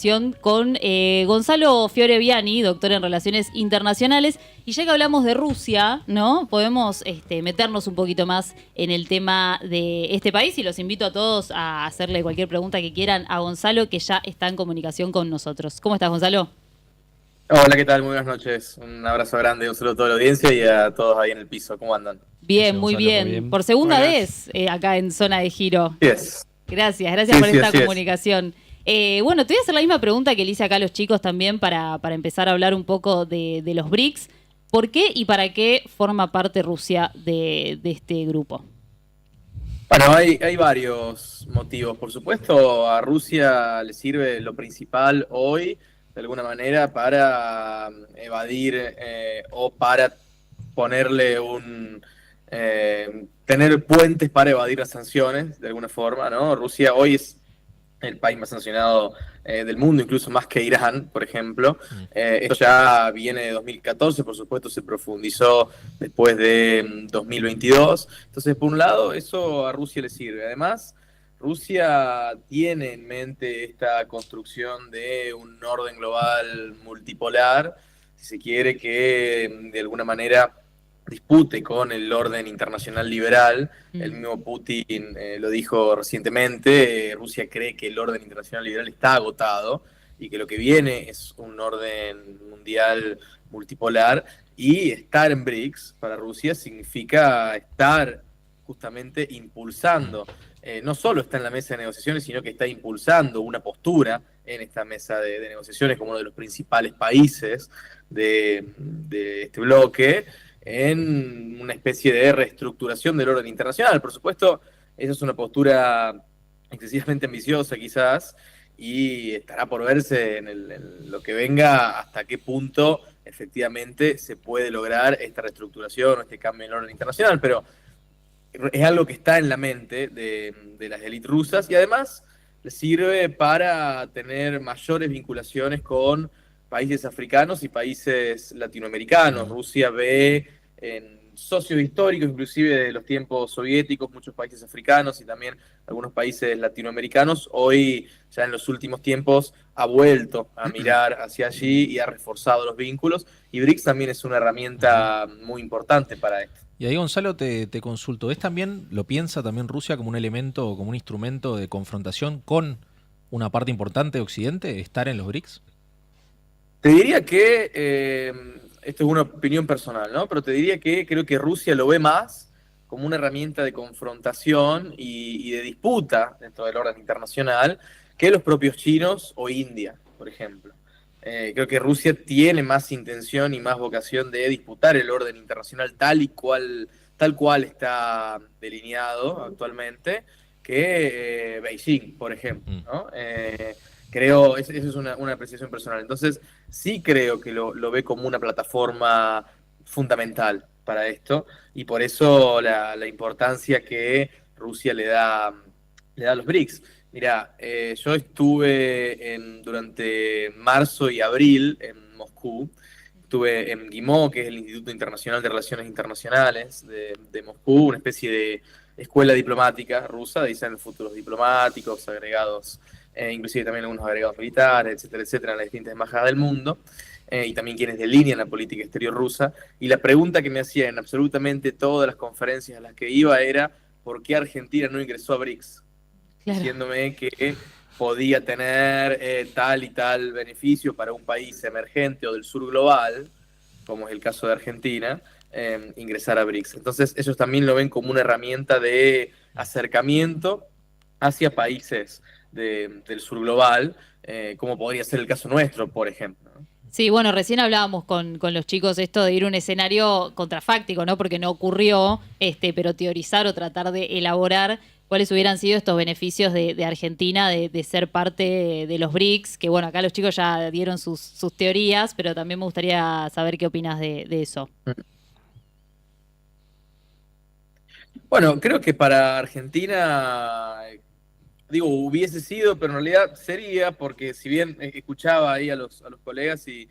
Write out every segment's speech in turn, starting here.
comunicación con Gonzalo Fioreviani, doctor en Relaciones Internacionales. Y ya que hablamos de Rusia, ¿no? Podemos meternos un poquito más en el tema de este país y los invito a todos a hacerle cualquier pregunta que quieran a Gonzalo, que ya está en comunicación con nosotros. ¿Cómo estás, Gonzalo? Hola, ¿qué tal? Muy buenas noches. Un abrazo grande, un saludo a toda la audiencia y a todos ahí en el piso. ¿Cómo andan? ¿Qué Bien, dice muy Gonzalo? ¿Todo bien. bien? Por segunda Buenas. vez acá en Zona de Giro. Así es. Gracias Sí, por sí, esta así es. comunicación. Bueno, te voy a hacer la misma pregunta que le hice acá a los chicos también para empezar a hablar un poco de los BRICS. ¿Por qué y para qué forma parte Rusia de este grupo? Bueno, hay varios motivos. Por supuesto, a Rusia le sirve lo principal hoy, de alguna manera, para evadir o para ponerle tener puentes para evadir las sanciones, de alguna forma, ¿no? Rusia hoy es el país más sancionado del mundo, incluso más que Irán, por ejemplo. Esto ya viene de 2014, por supuesto, se profundizó después de 2022. Entonces, por un lado, eso a Rusia le sirve. Además, Rusia tiene en mente esta construcción de un orden global multipolar, si se quiere, que de alguna manera dispute con el orden internacional liberal. El Mm. mismo Putin lo dijo recientemente. Rusia cree que el orden internacional liberal está agotado y que lo que viene es un orden mundial multipolar, y estar en BRICS para Rusia significa estar justamente impulsando, no solo está en la mesa de negociaciones, sino que está impulsando una postura en esta mesa de negociaciones como uno de los principales países de este bloque, en una especie de reestructuración del orden internacional. Por supuesto, esa es una postura excesivamente ambiciosa quizás, y estará por verse en lo que venga hasta qué punto efectivamente se puede lograr esta reestructuración o este cambio en el orden internacional, pero es algo que está en la mente de las élites rusas, y además le sirve para tener mayores vinculaciones con países africanos y países latinoamericanos. Claro. Rusia ve en socios históricos, inclusive de los tiempos soviéticos, muchos países africanos y también algunos países latinoamericanos. Hoy, ya en los últimos tiempos, ha vuelto a mirar hacia allí y ha reforzado los vínculos, y BRICS también es una Ujú. herramienta muy importante para esto. Y ahí, Gonzalo, te consulto. ¿Es también, lo piensa también Rusia como un elemento o como un instrumento de confrontación con una parte importante de Occidente, estar en los BRICS? Te diría que, esto es una opinión personal, ¿no? Pero te diría que creo que Rusia lo ve más como una herramienta de confrontación y de disputa dentro del orden internacional que los propios chinos o India, por ejemplo. Creo que Rusia tiene más intención y más vocación de disputar el orden internacional tal cual está delineado actualmente, que Beijing, por ejemplo, Mm. ¿no? Creo, eso es una apreciación personal. Entonces, sí creo que lo ve como una plataforma fundamental para esto, y por eso la importancia que Rusia le da a los BRICS. Mira, yo estuve durante marzo y abril en Moscú. Estuve en GIMO, que es el Instituto Internacional de Relaciones Internacionales de Moscú, una especie de escuela diplomática rusa. Dicen futuros diplomáticos, agregados, inclusive también algunos agregados militares, etcétera, etcétera, en las distintas embajadas del mundo, y también quienes delinean la política exterior rusa. Y la pregunta que me hacían en absolutamente todas las conferencias a las que iba era: ¿por qué Argentina no ingresó a BRICS? Claro. Diciéndome que podía tener tal y tal beneficio para un país emergente o del sur global, como es el caso de Argentina, ingresar a BRICS. Entonces ellos también lo ven como una herramienta de acercamiento hacia países del sur global, como podría ser el caso nuestro, por ejemplo, ¿no? Sí, bueno, recién hablábamos con los chicos esto de ir a un escenario contrafáctico, ¿no? Porque no ocurrió, pero teorizar o tratar de elaborar cuáles hubieran sido estos beneficios de Argentina de ser parte de los BRICS, que bueno, acá los chicos ya dieron sus teorías, pero también me gustaría saber qué opinas de eso. Bueno, creo que para Argentina, digo, hubiese sido, pero en realidad sería, porque si bien escuchaba ahí a los colegas y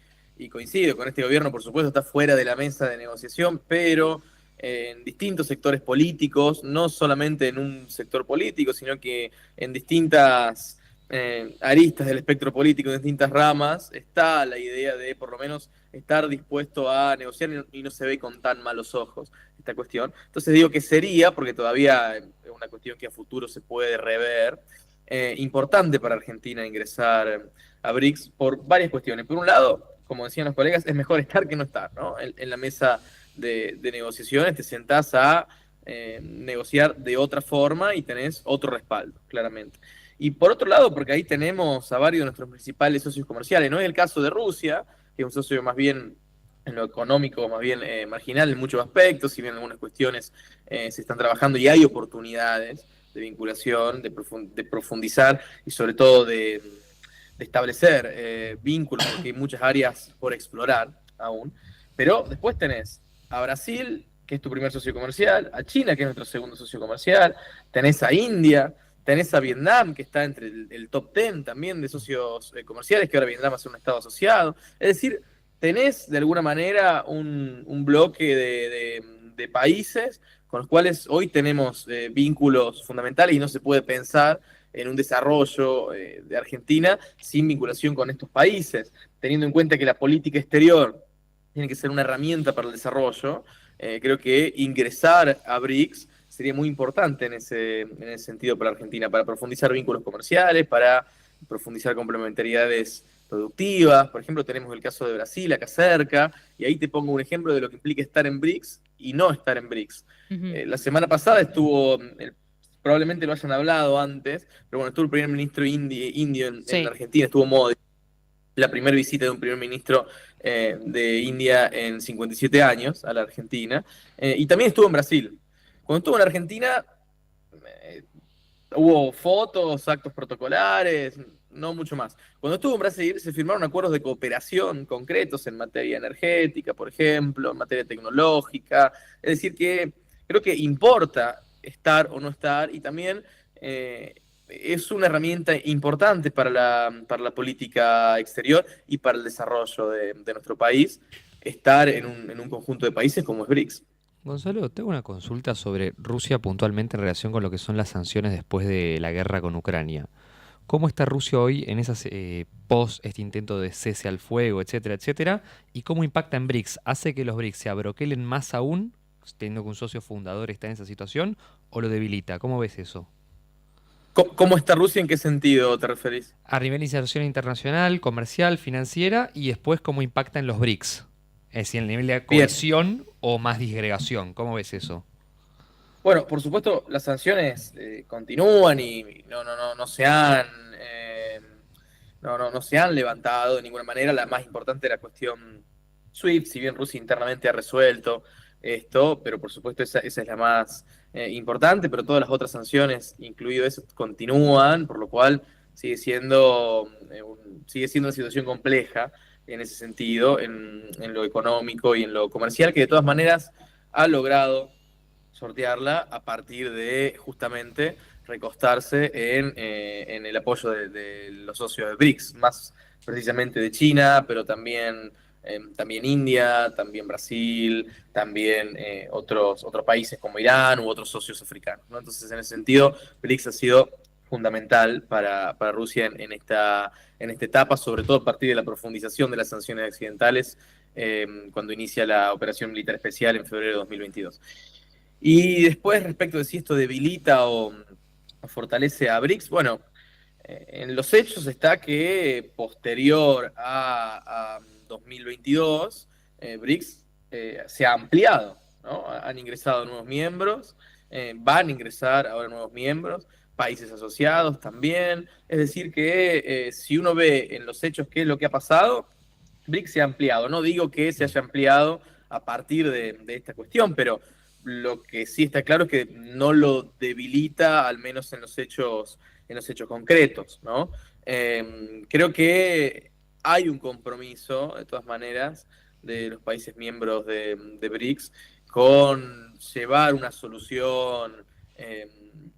coincido con este gobierno, por supuesto, está fuera de la mesa de negociación, pero en distintos sectores políticos, no solamente en un sector político, sino que en distintas aristas del espectro político en distintas ramas, está la idea de por lo menos estar dispuesto a negociar y no se ve con tan malos ojos esta cuestión. Entonces digo que sería, porque todavía es una cuestión que a futuro se puede rever, importante para Argentina ingresar a BRICS por varias cuestiones. Por un lado, como decían los colegas, es mejor estar que no estar, ¿no? En la mesa de negociaciones te sentás a negociar de otra forma y tenés otro respaldo, claramente. Y por otro lado, porque ahí tenemos a varios de nuestros principales socios comerciales. No es el caso de Rusia, que es un socio más bien en lo económico, más bien marginal en muchos aspectos, si bien algunas cuestiones se están trabajando y hay oportunidades de vinculación, de profundizar y sobre todo de establecer vínculos, porque hay muchas áreas por explorar aún. Pero después tenés a Brasil, que es tu primer socio comercial, a China, que es nuestro segundo socio comercial, tenés a India, tenés a Vietnam, que está entre el top 10 también de socios comerciales, que ahora Vietnam va a ser un estado asociado. Es decir, tenés de alguna manera un bloque de países con los cuales hoy tenemos vínculos fundamentales y no se puede pensar en un desarrollo de Argentina sin vinculación con estos países, teniendo en cuenta que la política exterior tiene que ser una herramienta para el desarrollo. Creo que ingresar a BRICS sería muy importante en ese sentido para Argentina, para profundizar vínculos comerciales, para profundizar complementariedades productivas. Por ejemplo, tenemos el caso de Brasil acá cerca, y ahí te pongo un ejemplo de lo que implica estar en BRICS y no estar en BRICS. La semana pasada estuvo, probablemente lo hayan hablado antes, pero bueno, estuvo el primer ministro indio en Argentina, estuvo Modi, la primera visita de un primer ministro de India en 57 años a la Argentina, y también estuvo en Brasil. Cuando estuvo en Argentina, hubo fotos, actos protocolares, no mucho más. Cuando estuvo en Brasil, se firmaron acuerdos de cooperación concretos en materia energética, por ejemplo, en materia tecnológica. Es decir, que creo que importa estar o no estar, y también es una herramienta importante para la política exterior y para el desarrollo de nuestro país, estar en un conjunto de países como es BRICS. Gonzalo, tengo una consulta sobre Rusia puntualmente en relación con lo que son las sanciones después de la guerra con Ucrania. ¿Cómo está Rusia hoy en esas post este intento de cese al fuego, etcétera, etcétera? ¿Y cómo impacta en BRICS? ¿Hace que los BRICS se abroquelen más aún, teniendo que un socio fundador está en esa situación, o lo debilita? ¿Cómo ves eso? ¿Cómo está Rusia? ¿En qué sentido te referís? A nivel de inserción internacional, comercial, financiera, y después cómo impacta en los BRICS. Es decir, el nivel de Bien. cohesión o más disgregación. ¿Cómo ves eso? Bueno, por supuesto, las sanciones continúan y no se han no se han levantado de ninguna manera. La más importante es la cuestión SWIFT, si bien Rusia internamente ha resuelto esto, pero por supuesto esa es la más importante, pero todas las otras sanciones, incluido eso, continúan, por lo cual sigue siendo una situación compleja en ese sentido, en lo económico y en lo comercial, que de todas maneras ha logrado sortearla a partir de justamente recostarse en el apoyo de los socios de BRICS, más precisamente de China, pero también India, también Brasil, también otros países como Irán u otros socios africanos, ¿no? Entonces, en ese sentido, BRICS ha sido fundamental para Rusia en esta etapa, sobre todo a partir de la profundización de las sanciones occidentales cuando inicia la operación militar especial en febrero de 2022. Y después, respecto de si esto debilita o fortalece a BRICS, bueno, en los hechos está que posterior a 2022, BRICS se ha ampliado, ¿no? Han ingresado nuevos miembros, van a ingresar ahora nuevos miembros, países asociados también. Es decir, que si uno ve en los hechos qué es lo que ha pasado, BRICS se ha ampliado. No digo que se haya ampliado a partir de esta cuestión, pero lo que sí está claro es que no lo debilita, al menos en los hechos concretos, ¿no? Creo que hay un compromiso, de todas maneras, de los países miembros de BRICS con llevar una solución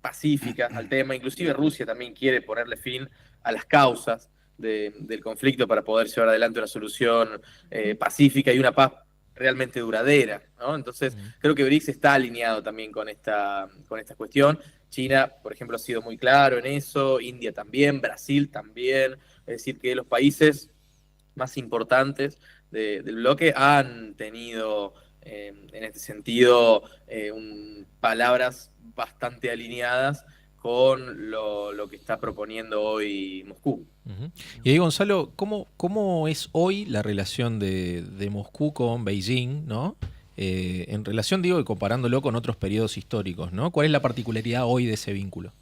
pacífica al tema. Inclusive Rusia también quiere ponerle fin a las causas del conflicto para poder llevar adelante una solución pacífica y una paz realmente duradera, ¿no? Entonces, creo que BRICS está alineado también con esta cuestión China, por ejemplo, ha sido muy claro en eso, India también, Brasil también, es decir, que los países más importantes del bloque han tenido en este sentido palabras bastante alineadas con lo que está proponiendo hoy Moscú. Ujú. Y ahí, Gonzalo, ¿cómo es hoy la relación de Moscú con Beijing, ¿no? En relación, digo, y comparándolo con otros periodos históricos, ¿no? ¿Cuál es la particularidad hoy de ese vínculo?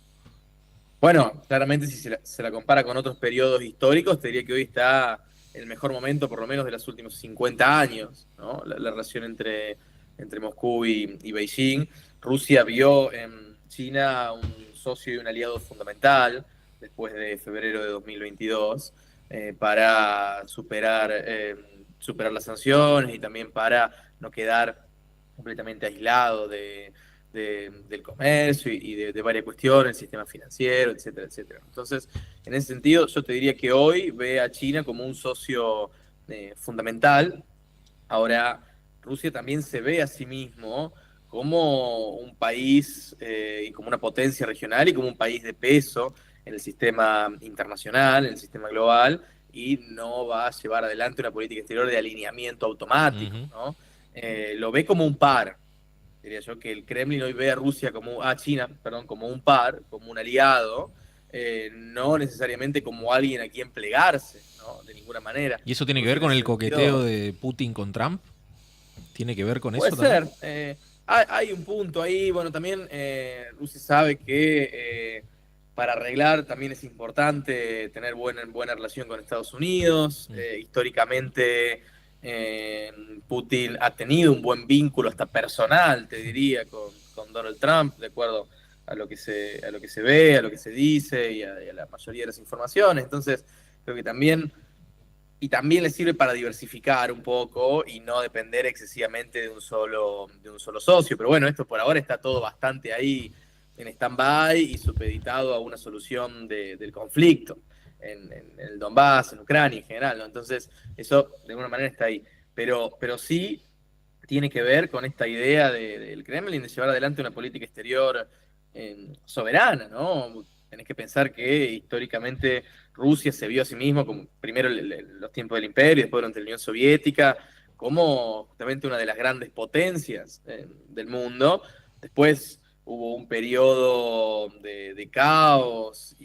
Bueno, claramente si se la compara con otros periodos históricos, te diría que hoy está el mejor momento, por lo menos de los últimos 50 años, ¿no? La relación entre Moscú y Beijing. Rusia vio en China un socio y un aliado fundamental después de febrero de 2022 para superar las sanciones y también para no quedar completamente aislado del comercio y de varias cuestiones, el sistema financiero, etcétera, etcétera. Entonces, en ese sentido, yo te diría que hoy ve a China como un socio fundamental. Ahora, Rusia también se ve a sí mismo como un país y como una potencia regional y como un país de peso en el sistema internacional, en el sistema global, y no va a llevar adelante una política exterior de alineamiento automático, Ujú. ¿no? Lo ve como un par, diría yo, que el Kremlin hoy ve a Rusia a China, perdón, como un par, como un aliado, no necesariamente como alguien a quien plegarse, ¿no? De ninguna manera. ¿Y eso tiene que ver Rusia en con ese el coqueteo sentido de Putin con Trump? ¿Tiene que ver con puede eso también? ser. Hay un punto ahí, bueno, también Rusia sabe que para arreglar también es importante tener buena relación con Estados Unidos. Mm. Históricamente Putin ha tenido un buen vínculo hasta personal, te diría, con Donald Trump, de acuerdo a lo que se ve, a lo que se dice y a la mayoría de las informaciones. Entonces, creo que también le sirve para diversificar un poco y no depender excesivamente de un solo socio. Pero bueno, esto por ahora está todo bastante ahí en stand-by y supeditado a una solución del conflicto en el Donbass, en Ucrania en general, ¿no? Entonces, eso de alguna manera está ahí. Pero sí tiene que ver con esta idea del Kremlin de llevar adelante una política exterior soberana, ¿no? Tenés que pensar que históricamente Rusia se vio a sí mismo como primero los tiempos del imperio y después durante la Unión Soviética como justamente una de las grandes potencias del mundo. Después hubo un periodo de caos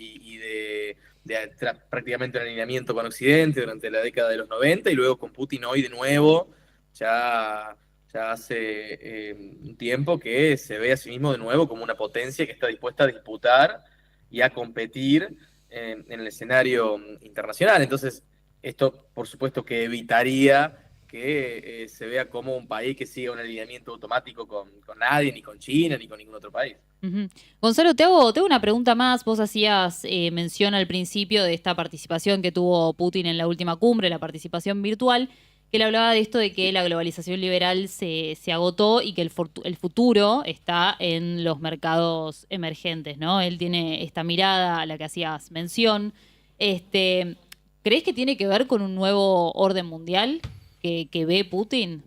prácticamente un alineamiento con Occidente durante la década de los 90 y luego con Putin hoy de nuevo ya hace un tiempo que se ve a sí mismo de nuevo como una potencia que está dispuesta a disputar y a competir en el escenario internacional. Entonces, esto por supuesto que evitaría que se vea como un país que siga un alineamiento automático con nadie, ni con China, ni con ningún otro país. Ujú. Gonzalo, te hago una pregunta más. Vos hacías mención al principio de esta participación que tuvo Putin en la última cumbre, la participación virtual, que él hablaba de esto de que la globalización liberal se agotó y que el futuro está en los mercados emergentes, ¿no? Él tiene esta mirada a la que hacías mención. Este, ¿Crees que tiene que ver con un nuevo orden mundial que ve Putin?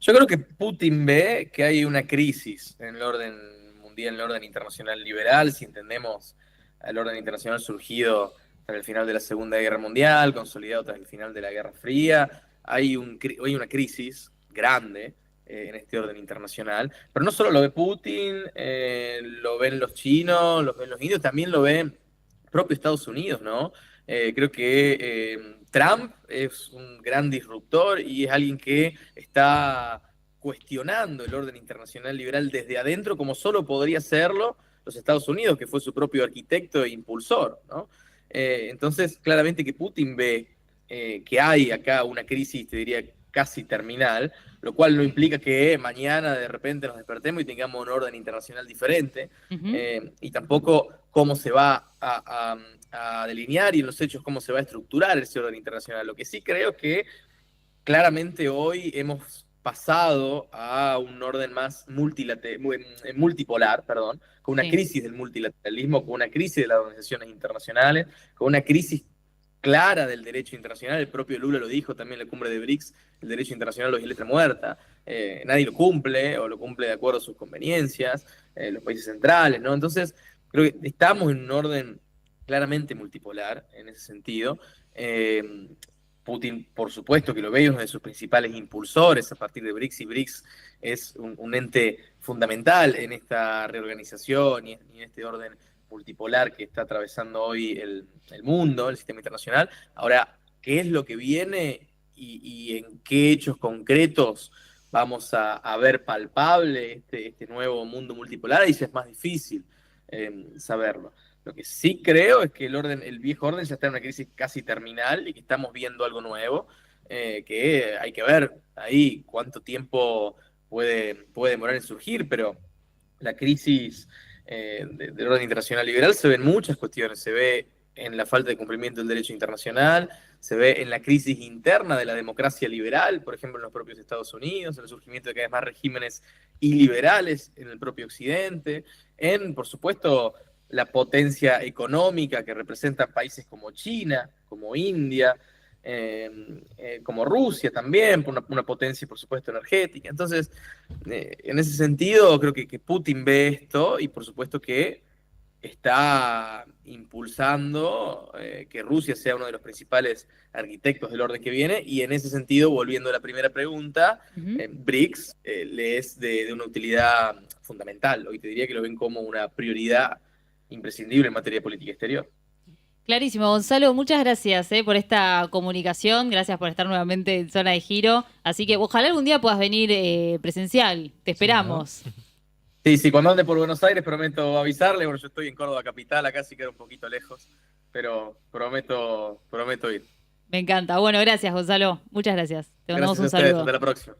Yo creo que Putin ve que hay una crisis en el orden mundial, en el orden internacional liberal, si entendemos el orden internacional surgido tras el final de la Segunda Guerra Mundial, consolidado tras el final de la Guerra Fría. Hay una crisis grande en este orden internacional, pero no solo lo ve Putin, lo ven los chinos, lo ven los indios, también lo ven propio Estados Unidos, ¿no? Creo que Trump es un gran disruptor y es alguien que está cuestionando el orden internacional liberal desde adentro, como solo podría hacerlo los Estados Unidos, que fue su propio arquitecto e impulsor, ¿no? Entonces, claramente que Putin ve que hay acá una crisis, te diría, casi terminal, lo cual no implica que mañana de repente nos despertemos y tengamos un orden internacional diferente, Ujú. y tampoco cómo se va a delinear y en los hechos cómo se va a estructurar ese orden internacional. Lo que sí creo que claramente hoy hemos pasado a un orden más multipolar, perdón, con una Sí. crisis del multilateralismo, con una crisis de las organizaciones internacionales, con una crisis clara del derecho internacional. El propio Lula lo dijo también en la cumbre de BRICS, el derecho internacional hoy es letra muerta. Nadie lo cumple, o lo cumple de acuerdo a sus conveniencias, los países centrales, ¿no? Entonces, creo que estamos en un orden claramente multipolar en ese sentido. Putin, por supuesto, que lo ve, es uno de sus principales impulsores a partir de BRICS, y BRICS es un ente fundamental en esta reorganización y en este orden multipolar que está atravesando hoy el mundo, el sistema internacional. Ahora, ¿qué es lo que viene y en qué hechos concretos vamos a ver palpable este nuevo mundo multipolar? Ahí sí es más difícil saberlo. Lo que sí creo es que el viejo orden ya está en una crisis casi terminal y que estamos viendo algo nuevo, que hay que ver ahí cuánto tiempo puede demorar en surgir, pero la crisis del orden internacional liberal se ve en muchas cuestiones. Se ve en la falta de cumplimiento del derecho internacional, se ve en la crisis interna de la democracia liberal, por ejemplo, en los propios Estados Unidos, en el surgimiento de cada vez más regímenes iliberales en el propio Occidente, en, por supuesto, la potencia económica que representan países como China, como India, como Rusia también, una potencia, por supuesto, energética. Entonces, en ese sentido, creo que Putin ve esto y, por supuesto, que está impulsando que Rusia sea uno de los principales arquitectos del orden que viene, y en ese sentido, volviendo a la primera pregunta, BRICS le es de una utilidad fundamental. Hoy te diría que lo ven como una prioridad imprescindible en materia de política exterior. Clarísimo, Gonzalo, muchas gracias por esta comunicación, gracias por estar nuevamente en Zona de Giro, así que ojalá algún día puedas venir presencial, te esperamos. Sí, cuando ande por Buenos Aires prometo avisarle. Bueno, yo estoy en Córdoba capital, acá sí queda un poquito lejos, pero prometo ir. Me encanta, bueno, gracias Gonzalo, muchas gracias, te mandamos Gracias un a ustedes, saludo. hasta la próxima.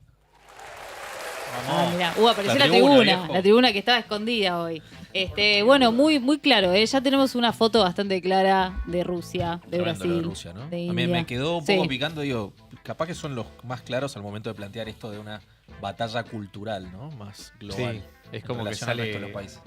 Mirá, apareció viejo. la tribuna que estaba escondida hoy. Bueno, muy, muy claro, ya tenemos una foto bastante clara de Rusia, de Hablando Brasil, de Rusia, ¿no? de A India. mí me quedó un poco Sí. picando, digo, capaz que son los más claros al momento de plantear esto de una batalla cultural, ¿no? Más global. Sí, es en como que relación al resto sale. de los países.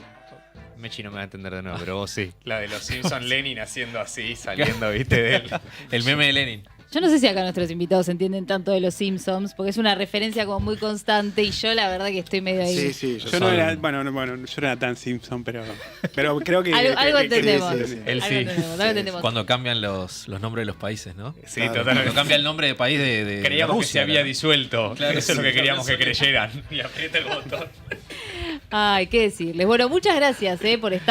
Mechi no me va a entender de nuevo, pero vos sí. La de los Simpson, Lenin haciendo así, saliendo, viste, de él. El meme de Lenin. Yo no sé si acá nuestros invitados entienden tanto de los Simpsons, porque es una referencia como muy constante y yo la verdad que estoy medio ahí. Sí, Yo yo no soy- era, bueno, yo no era tan Simpson, pero creo que... Algo que entendemos. sí. Él Algo sí. entendemos. Cuando cambian los nombres de los países, ¿no? Sí, Claro. totalmente. Cuando cambia el nombre de país de Creíamos que Rusia, se había ¿no? disuelto. Claro, Eso es lo sí, que queríamos que también creyeran. Y aprieta el botón. Ay, qué decirles. Bueno, muchas gracias por estar.